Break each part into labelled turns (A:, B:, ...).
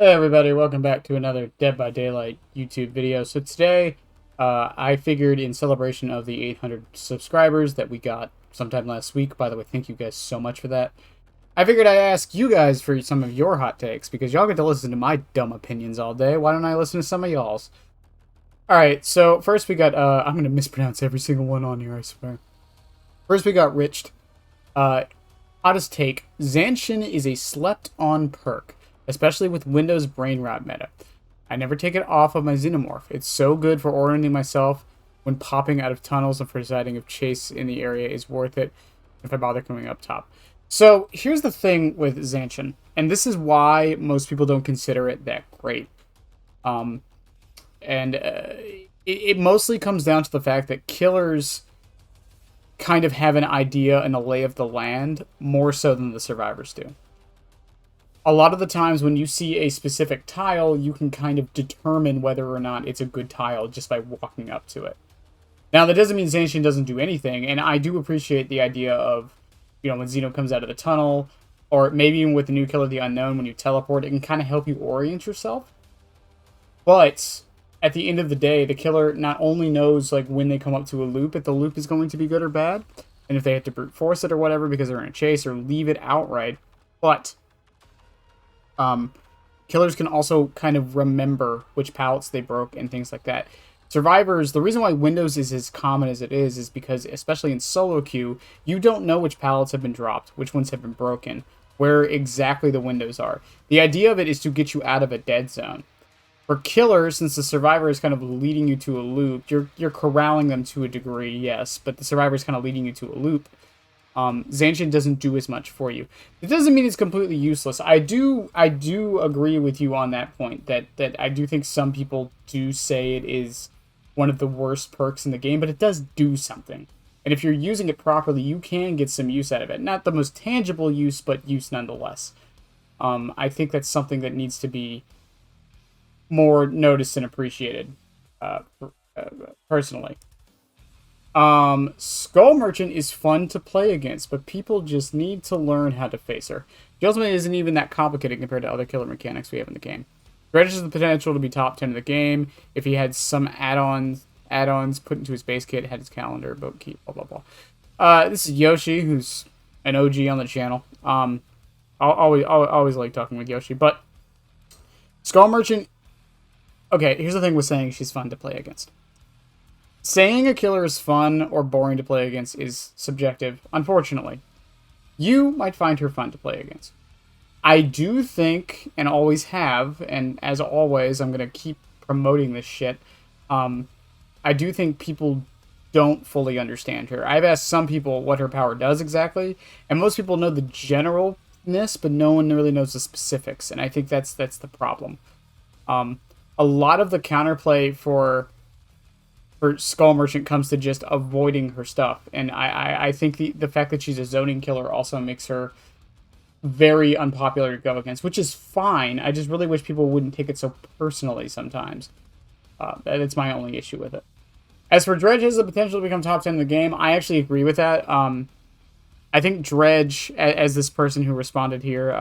A: Hey everybody, welcome back to another Dead by Daylight YouTube video. So today, I figured in celebration of the 800 subscribers that we got sometime last week, by the way, thank you guys so much for that. I figured I'd ask you guys for some of your hot takes, because y'all get to listen to my dumb opinions all day. Why don't I listen to some of y'all's? Alright, so first we got, I'm going to mispronounce every single one on here, I swear. First we got Riched. Hottest take, Zanshin is a slept-on perk, especially with Windows brain rot meta. I never take it off of my Xenomorph. It's so good for orienting myself when popping out of tunnels and for deciding if chase in the area is worth it if I bother coming up top. So here's the thing with Zanshin, and this is why most people don't consider it that great. It mostly comes down to the fact that killers kind of have an idea and a lay of the land more so than the survivors do. A lot of the times when you see a specific tile, you can kind of determine whether or not it's a good tile just by walking up to it. Now, that doesn't mean Zanshin doesn't do anything, and I do appreciate the idea of, you know, when Xeno comes out of the tunnel, or maybe even with the new Killer the Unknown, when you teleport, it can kind of help you orient yourself. But at the end of the day, the killer not only knows like when they come up to a loop, if the loop is going to be good or bad, and if they have to brute force it or whatever because they're in a chase, or leave it outright, but killers can also kind of remember which pallets they broke and things like that. Survivors, the reason why Windows is as common as it is because, especially in solo queue, you don't know which pallets have been dropped, which ones have been broken, where exactly the windows are. The idea of it is to get you out of a dead zone. For killers, since the survivor is kind of leading you to a loop, you're corralling them to a degree, yes, but the survivor is kind of leading you to a loop. Zanshin doesn't do as much for you. It doesn't mean it's completely useless. I do agree with you on that point, that I do think some people do say it is one of the worst perks in the game, but it does do something. And if you're using it properly, you can get some use out of it. Not the most tangible use, but use nonetheless. I think that's something that needs to be more noticed and appreciated, personally. Skull Merchant is fun to play against, but people just need to learn how to face her. She ultimately isn't even that complicated compared to other killer mechanics we have in the game. Dredge has the potential to be top 10 in the game if he had some add-ons put into his base kit, had his calendar, boat keep, blah, blah, blah. This is Yoshi, who's an OG on the channel. I always like talking with Yoshi, but Skull Merchant. Okay, here's the thing with saying she's fun to play against. Saying a killer is fun or boring to play against is subjective, unfortunately. You might find her fun to play against. I do think, and always have, and as always, I'm going to keep promoting this shit, I do think people don't fully understand her. I've asked some people what her power does exactly, and most people know the generalness, but no one really knows the specifics, and I think that's the problem. A lot of the counterplay for Skull Merchant comes to just avoiding her stuff, and I think the fact that she's a zoning killer also makes her very unpopular to go against, which is fine. I just really wish people wouldn't take it so personally sometimes. That's my only issue with it. As for Dredge has the potential to become top 10 in the game, I actually agree with that. I think Dredge, as this person who responded here,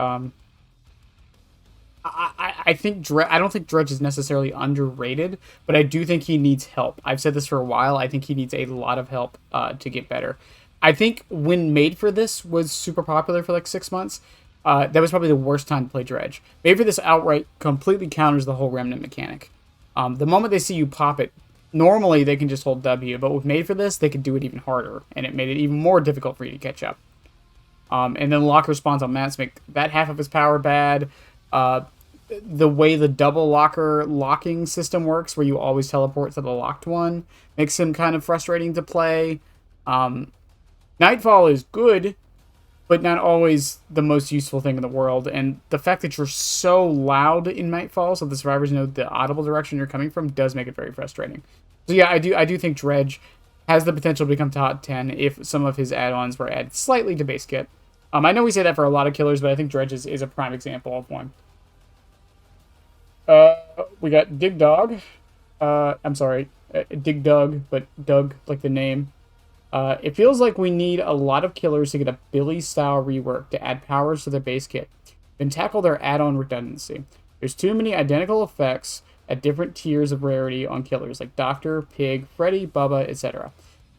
A: I don't think Dredge is necessarily underrated, but I do think he needs help. I've said this for a while. I think he needs a lot of help to get better. I think when Made for This was super popular for like 6 months, that was probably the worst time to play Dredge. Made for This outright completely counters the whole Remnant mechanic. The moment they see you pop it, normally they can just hold W, but with Made for This, they could do it even harder, and it made it even more difficult for you to catch up. And then locker spawns on mats make that half of his power bad. The way the double locking system works, where you always teleport to the locked one, makes him kind of frustrating to play. Nightfall is good, but not always the most useful thing in the world. And the fact that you're so loud in Nightfall, so the survivors know the audible direction you're coming from, does make it very frustrating. So yeah, I do think Dredge has the potential to become top 10 if some of his add-ons were added slightly to base kit. I know we say that for a lot of killers, but I think Dredge is a prime example of one. We got Dig Dog. I'm sorry, Dig Dug, but Doug, like the name. It feels like we need a lot of killers to get a Billy-style rework to add powers to their base kit, then tackle their add-on redundancy. There's too many identical effects at different tiers of rarity on killers like Doctor, Pig, Freddy, Bubba, etc.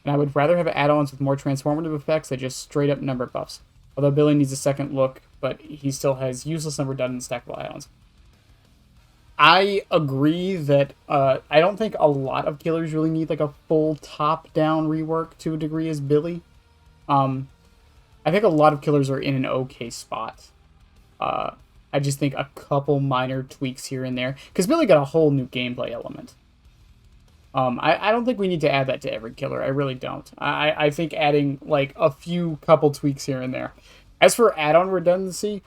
A: And I would rather have add-ons with more transformative effects that just straight up number buffs. Although Billy needs a second look, but he still has useless and redundant stackable add-ons. I agree that I don't think a lot of killers really need like a full top-down rework to a degree as Billy. I think a lot of killers are in an okay spot. I just think a couple minor tweaks here and there. Because Billy got a whole new gameplay element. I don't think we need to add that to every killer. I really don't. I think adding like a few couple tweaks here and there. As for add-on redundancy,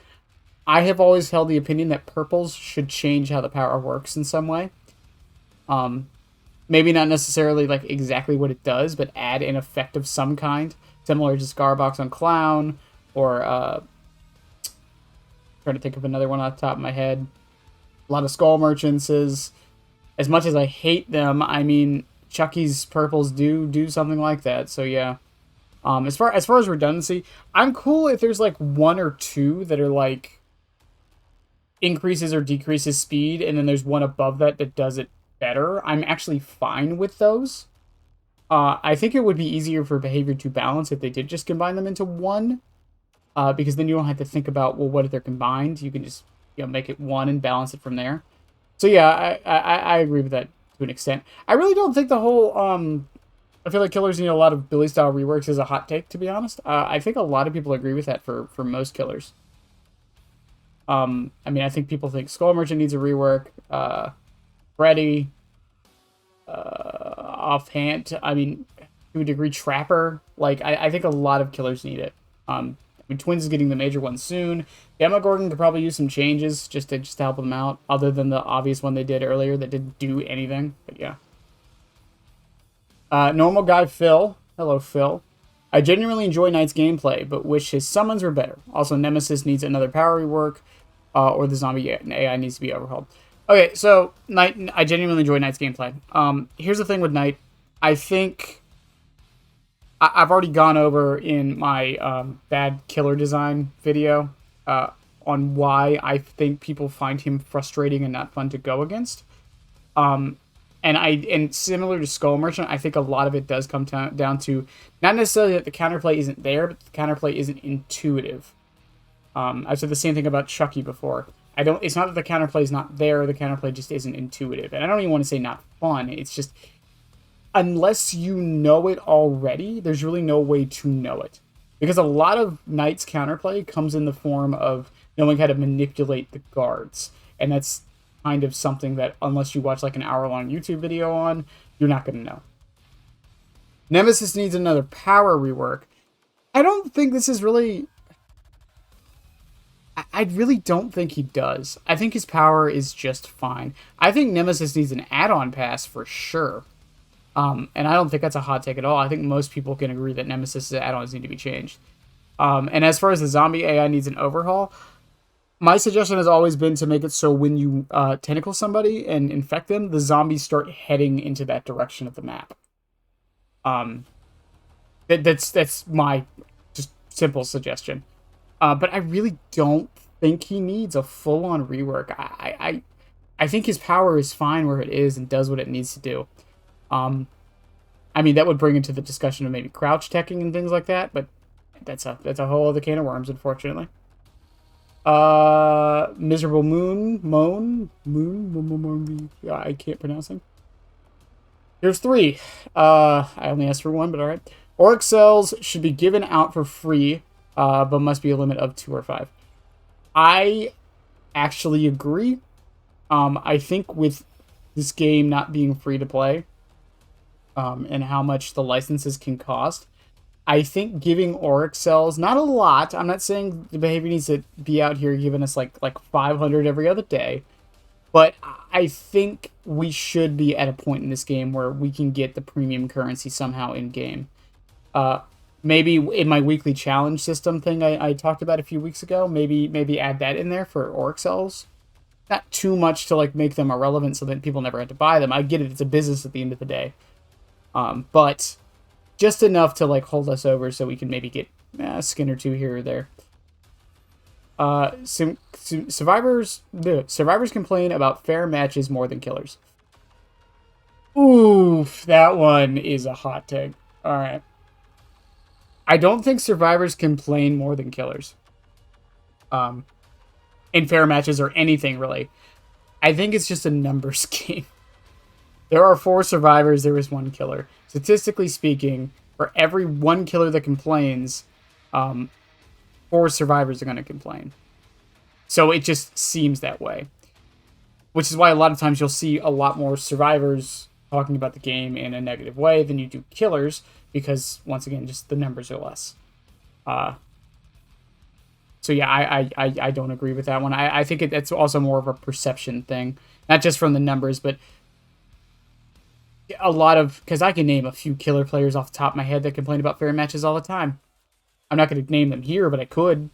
A: I have always held the opinion that purples should change how the power works in some way. Maybe not necessarily like exactly what it does, but add an effect of some kind. Similar to Scarbox on Clown, or trying to think of another one off the top of my head. A lot of Skull Merchants is, as much as I hate them, I mean, Chucky's purples do something like that. So yeah. As far as redundancy, I'm cool if there's like one or two that are like increases or decreases speed, and then there's one above that that does it better. I'm actually fine with those. I think it would be easier for behavior to balance if they did just combine them into one, because then you don't have to think about, well, what if they're combined? You can just make it one and balance it from there. So yeah, I agree with that to an extent. I really don't think the whole I feel like killers need a lot of Billy style reworks is a hot take, to be honest. I think a lot of people agree with that for most killers. I mean, I think people think Skull Merchant needs a rework. Freddy, offhand, I mean, to a degree, Trapper. Like, I think a lot of killers need it. I mean, Twins is getting the major one soon. Demogorgon could probably use some changes just to help them out, other than the obvious one they did earlier that didn't do anything. But yeah. Normal guy Phil. Hello, Phil. I genuinely enjoy Knight's gameplay, but wish his summons were better. Also, Nemesis needs another power rework, or the zombie AI needs to be overhauled. Okay, so Knight, I genuinely enjoy Knight's gameplay. Here's the thing with Knight. I think I've already gone over in my bad killer design video on why I think people find him frustrating and not fun to go against. And similar to Skull Merchant, I think a lot of it does come down to not necessarily that the counterplay isn't there, but the counterplay isn't intuitive. I've said the same thing about Chucky before. It's not that the counterplay is not there, the counterplay just isn't intuitive. And I don't even want to say not fun, it's just, unless you know it already, there's really no way to know it. Because a lot of Knight's counterplay comes in the form of knowing how to manipulate the guards. And that's kind of something that, unless you watch like an hour-long YouTube video on, you're not going to know. Nemesis needs another power rework. I don't think this is really... I really don't think he does. I think his power is just fine. I think Nemesis needs an add-on pass for sure. And I don't think that's a hot take at all. I think most people can agree that Nemesis' add-ons need to be changed. And as far as the zombie AI needs an overhaul, my suggestion has always been to make it so when you tentacle somebody and infect them, the zombies start heading into that direction of the map. That's my just simple suggestion. But I really don't think he needs a full-on rework. I think his power is fine where it is and does what it needs to do. I mean, that would bring into the discussion of maybe crouch teching and things like that, but that's a whole other can of worms, unfortunately. Miserable Moon, I can't pronounce him. Here's 3. I only asked for 1, but alright. Auric cells should be given out for free, but must be a limit of 2 or 5. I actually agree. I think with this game not being free to play, and how much the licenses can cost, I think giving Auric cells, not a lot, I'm not saying the behavior needs to be out here giving us like 500 every other day, but I think we should be at a point in this game where we can get the premium currency somehow in-game. Maybe in my weekly challenge system thing I talked about a few weeks ago, maybe add that in there for Auric cells. Not too much to like make them irrelevant so that people never had to buy them. I get it, it's a business at the end of the day. But just enough to like hold us over so we can maybe get a skin or 2 here or there. Survivors complain about fair matches more than killers. Oof, that one is a hot take. All right. I don't think survivors complain more than killers. In fair matches or anything really. I think it's just a numbers game. There are 4 survivors, there is 1 killer. Statistically speaking, for every 1 killer that complains, 4 survivors are going to complain. So it just seems that way. Which is why a lot of times you'll see a lot more survivors talking about the game in a negative way than you do killers, because, once again, just the numbers are less. So yeah, I don't agree with that one. I think it's also more of a perception thing. Not just from the numbers, but a lot of... Because I can name a few killer players off the top of my head that complain about fair matches all the time. I'm not going to name them here, but I could.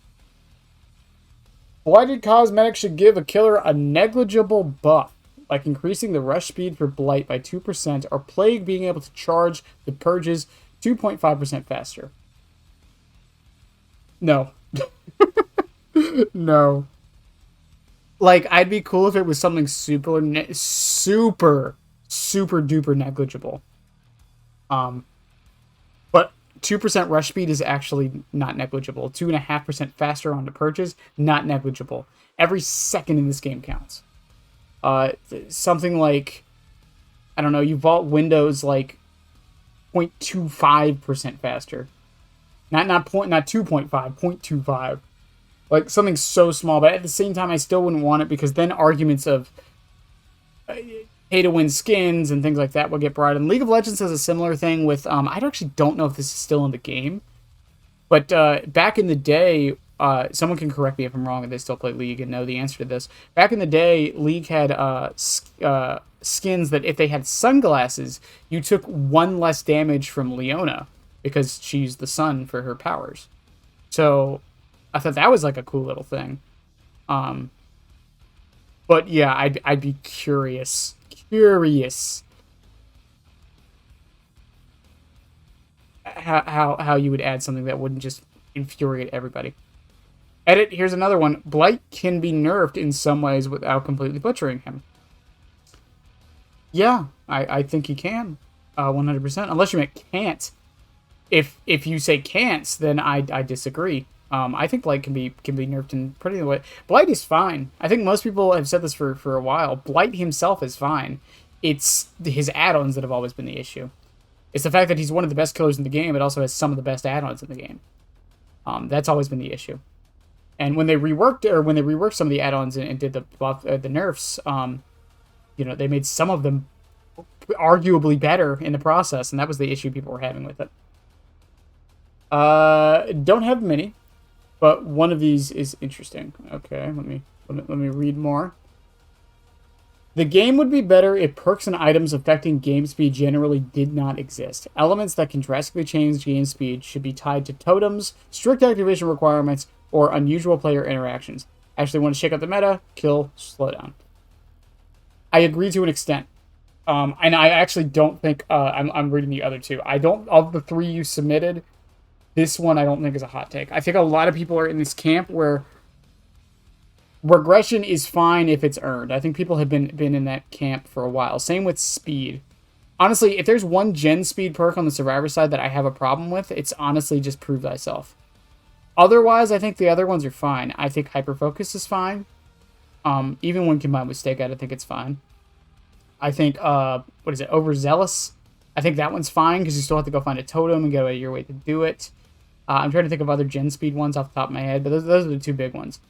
A: Why did Cosmetic should give a killer a negligible buff, like increasing the rush speed for Blight by 2%, or Plague being able to charge the purges 2.5% faster? No. No. Like, I'd be cool if it was something super duper negligible. But 2% rush speed is actually not negligible. 2.5% faster on the purges, not negligible. Every second in this game counts. Something like, I don't know, you vault windows like 0.25% faster. Not 2.5, 0.25. Like, something so small, but at the same time, I still wouldn't want it, because then arguments of pay-to-win skins and things like that will get brought in. League of Legends has a similar thing with... I actually don't know if this is still in the game, but back in the day... someone can correct me if I'm wrong and they still play League and know the answer to this. Back in the day, League had skins that if they had sunglasses, you took 1 less damage from Leona, because she used the sun for her powers. So I thought that was like a cool little thing. But yeah, I'd be curious how you would add something that wouldn't just infuriate everybody. Edit, here's another one. Blight can be nerfed in some ways without completely butchering him. Yeah, I think he can. 100%. Unless you meant can't. If you say can't, then I disagree. I think Blight can be nerfed in pretty way. Blight is fine. I think most people have said this for a while. Blight himself is fine. It's his add-ons that have always been the issue. It's the fact that he's one of the best killers in the game, but also has some of the best add-ons in the game. That's always been the issue. And when they reworked some of the add-ons and did the buff, the nerfs, they made some of them arguably better in the process, and that was the issue people were having with it. Don't have many, but one of these is interesting. Okay, let me read more. The game would be better if perks and items affecting game speed generally did not exist. Elements that can drastically change game speed should be tied to totems, strict activation requirements, or unusual player interactions. Actually want to shake out the meta, kill, slow down. I agree to an extent. And I actually don't think... I'm reading the other two. Of the 3 you submitted, this one I don't think is a hot take. I think a lot of people are in this camp where regression is fine if it's earned. I think people have been in that camp for a while. Same with speed. Honestly, if there's one gen speed perk on the survivor side that I have a problem with, it's honestly just prove thyself. Otherwise, I think the other ones are fine. I think hyperfocus is fine. Even when combined with stakeout, I think it's fine. I think, overzealous? I think that one's fine, because you still have to go find a totem and go out of your way to do it. I'm trying to think of other gen speed ones off the top of my head, but those are the 2 big ones.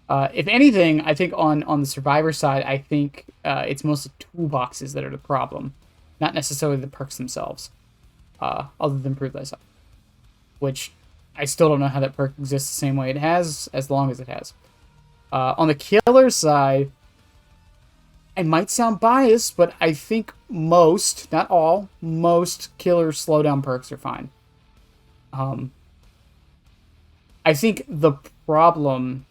A: If anything, I think on the survivor side, I think it's mostly toolboxes that are the problem, not necessarily the perks themselves, other than prove thyself, which I still don't know how that perk exists the same way it has, as long as it has. On the killer side, I might sound biased, but I think most, not all, most killer slowdown perks are fine. I think the problem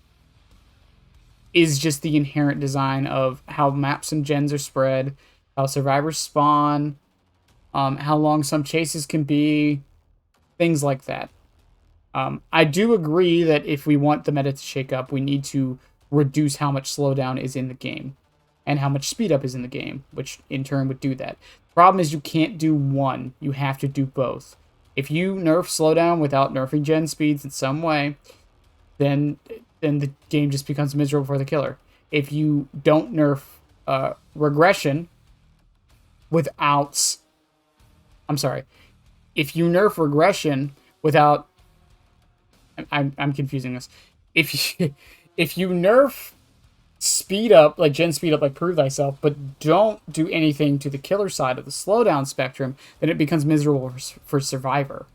A: is just the inherent design of how maps and gens are spread, how survivors spawn, how long some chases can be, things like that. I do agree that if we want the meta to shake up, we need to reduce how much slowdown is in the game and how much speed up is in the game, which in turn would do that. Problem is you can't do one. You have to do both. If you nerf slowdown without nerfing gen speeds in some way, then the game just becomes miserable for the killer. If you don't nerf regression without... I'm sorry. If you nerf regression without... I'm confusing this. If you nerf speed up, like gen speed up, like prove thyself, but don't do anything to the killer side of the slowdown spectrum, then it becomes miserable for survivor.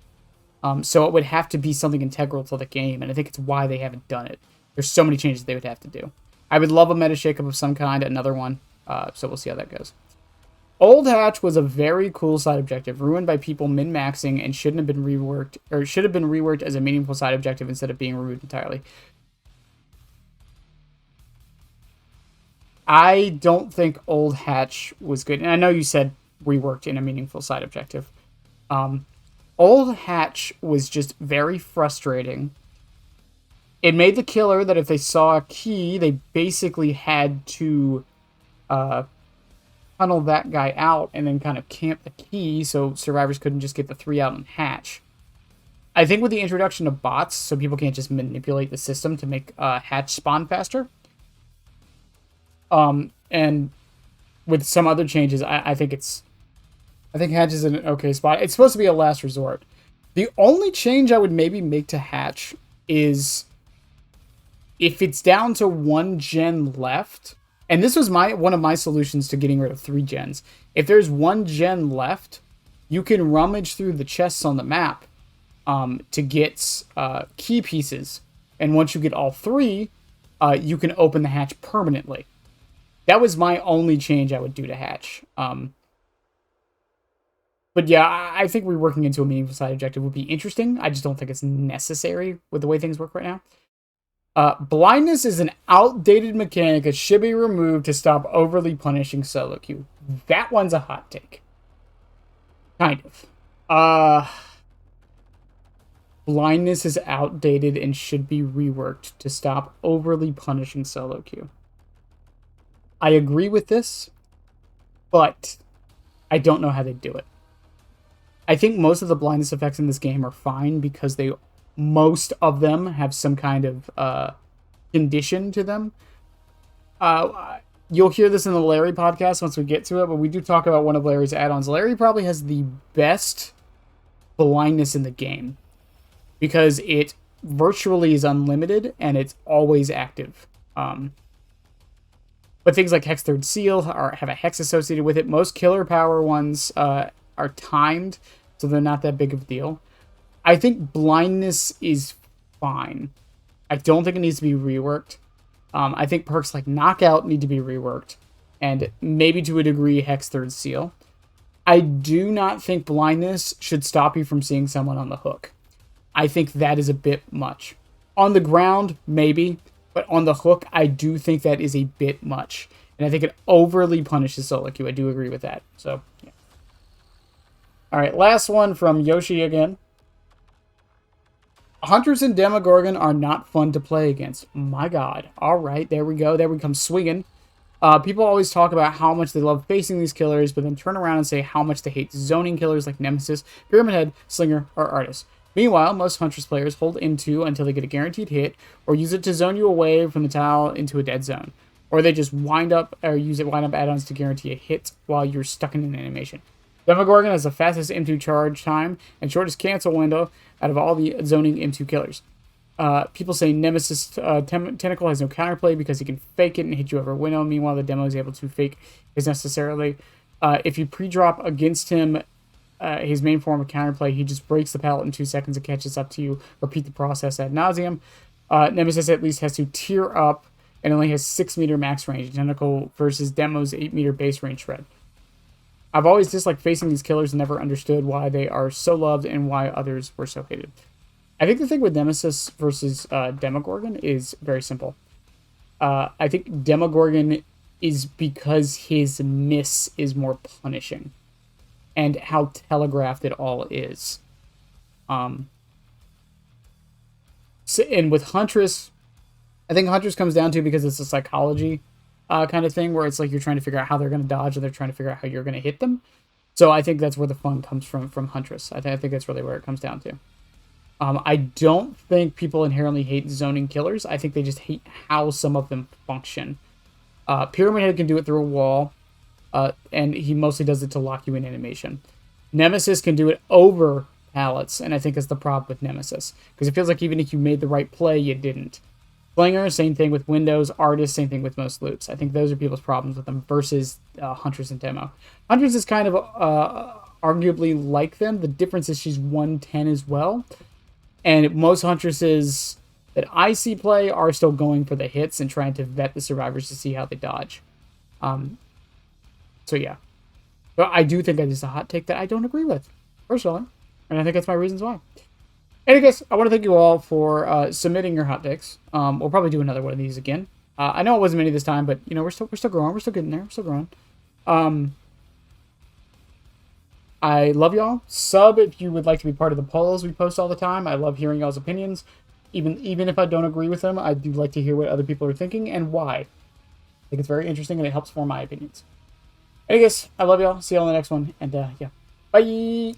A: So it would have to be something integral to the game, and I think it's why they haven't done it. There's so many changes they would have to do. I would love a meta shakeup of some kind, another one. So we'll see how that goes. Old Hatch was a very cool side objective, ruined by people min-maxing and shouldn't have been reworked, or should have been reworked as a meaningful side objective instead of being removed entirely. I don't think Old Hatch was good, and I know you said reworked in a meaningful side objective. Old Hatch was just very frustrating. It made the killer that if they saw a key, they basically had to tunnel that guy out and then kind of camp the key so survivors couldn't just get the 3 out on Hatch. I think with the introduction of bots, so people can't just manipulate the system to make Hatch spawn faster, and with some other changes, I think Hatch is in an okay spot. It's supposed to be a last resort. The only change I would maybe make to Hatch is if it's down to 1 gen left, and this was one of my solutions to getting rid of 3 gens. If there's 1 gen left, you can rummage through the chests on the map to get key pieces, and once you get all 3, you can open the hatch permanently. That was my only change I would do to Hatch. But yeah, I think reworking into a meaningful side objective would be interesting. I just don't think it's necessary with the way things work right now. Blindness is an outdated mechanic that should be removed to stop overly punishing solo queue. That one's a hot take. Kind of. Blindness is outdated and should be reworked to stop overly punishing solo queue. I agree with this, but I don't know how they do it. I think most of the blindness effects in this game are fine because most of them have some kind of condition to them. You'll hear this in the Larry podcast once we get to it, but we do talk about one of Larry's add-ons. Larry probably has the best blindness in the game because it virtually is unlimited and it's always active. But things like Hex Third Seal have a hex associated with it. Most killer power ones are timed, so they're not that big of a deal. I think Blindness is fine. I don't think it needs to be reworked. I think perks like Knockout need to be reworked, and maybe to a degree Hex Third Seal. I do not think Blindness should stop you from seeing someone on the hook. I think that is a bit much. On the ground, maybe. But on the hook, I do think that is a bit much. And I think it overly punishes solo queue. I do agree with that. So, yeah. Alright, last one from Yoshi again. Hunters and Demogorgon are not fun to play against. My god. Alright, there we go. There we come swinging. People always talk about how much they love facing these killers, but then turn around and say how much they hate zoning killers like Nemesis, Pyramid Head, Slinger, or Artist. Meanwhile, most Huntress players hold into until they get a guaranteed hit, or use it to zone you away from the tile into a dead zone. Or they just wind up add-ons to guarantee a hit while you're stuck in an animation. Demogorgon has the fastest M2 charge time and shortest cancel window out of all the zoning M2 killers. People say Nemesis Tentacle has no counterplay because he can fake it and hit you over a window. Meanwhile, the demo is able to fake his necessarily. If you pre-drop against him, his main form of counterplay, he just breaks the pallet in 2 seconds and catches up to you. Repeat the process ad nauseum. Nemesis at least has to tier up and only has 6 meter max range. Tentacle versus Demo's 8 meter base range shred. I've always disliked facing these killers and never understood why they are so loved and why others were so hated. I think the thing with Nemesis versus Demogorgon is very simple. I think Demogorgon is because his miss is more punishing. And how telegraphed it all is. And with Huntress, I think Huntress comes down to because it's a psychology kind of thing where it's like you're trying to figure out how they're going to dodge and they're trying to figure out how you're going to hit them. So I think that's where the fun comes from Huntress. I think that's really where it comes down to. I don't think people inherently hate zoning killers. I think they just hate how some of them function. Pyramid Head can do it through a wall, and he mostly does it to lock you in animation. Nemesis can do it over pallets, and I think that's the problem with Nemesis. Because it feels like even if you made the right play, you didn't. Slinger, same thing with Windows. Artist, same thing with most loops. I think those are people's problems with them versus Huntress and Demo. Huntress is kind of arguably like them. The difference is she's 110 as well. And most Huntresses that I see play are still going for the hits and trying to vet the survivors to see how they dodge. So yeah. But I do think that is a hot take that I don't agree with, personally. And I think that's my reasons why. Anyways, I want to thank you all for submitting your hot takes. We'll probably do another one of these again. I know it wasn't many this time, but you know we're still growing. We're still getting there. We're still growing. I love y'all. Sub if you would like to be part of the polls we post all the time. I love hearing y'all's opinions. Even if I don't agree with them, I do like to hear what other people are thinking and why. I think it's very interesting and it helps form my opinions. Anyways, I love y'all. See y'all in the next one. And yeah. Bye!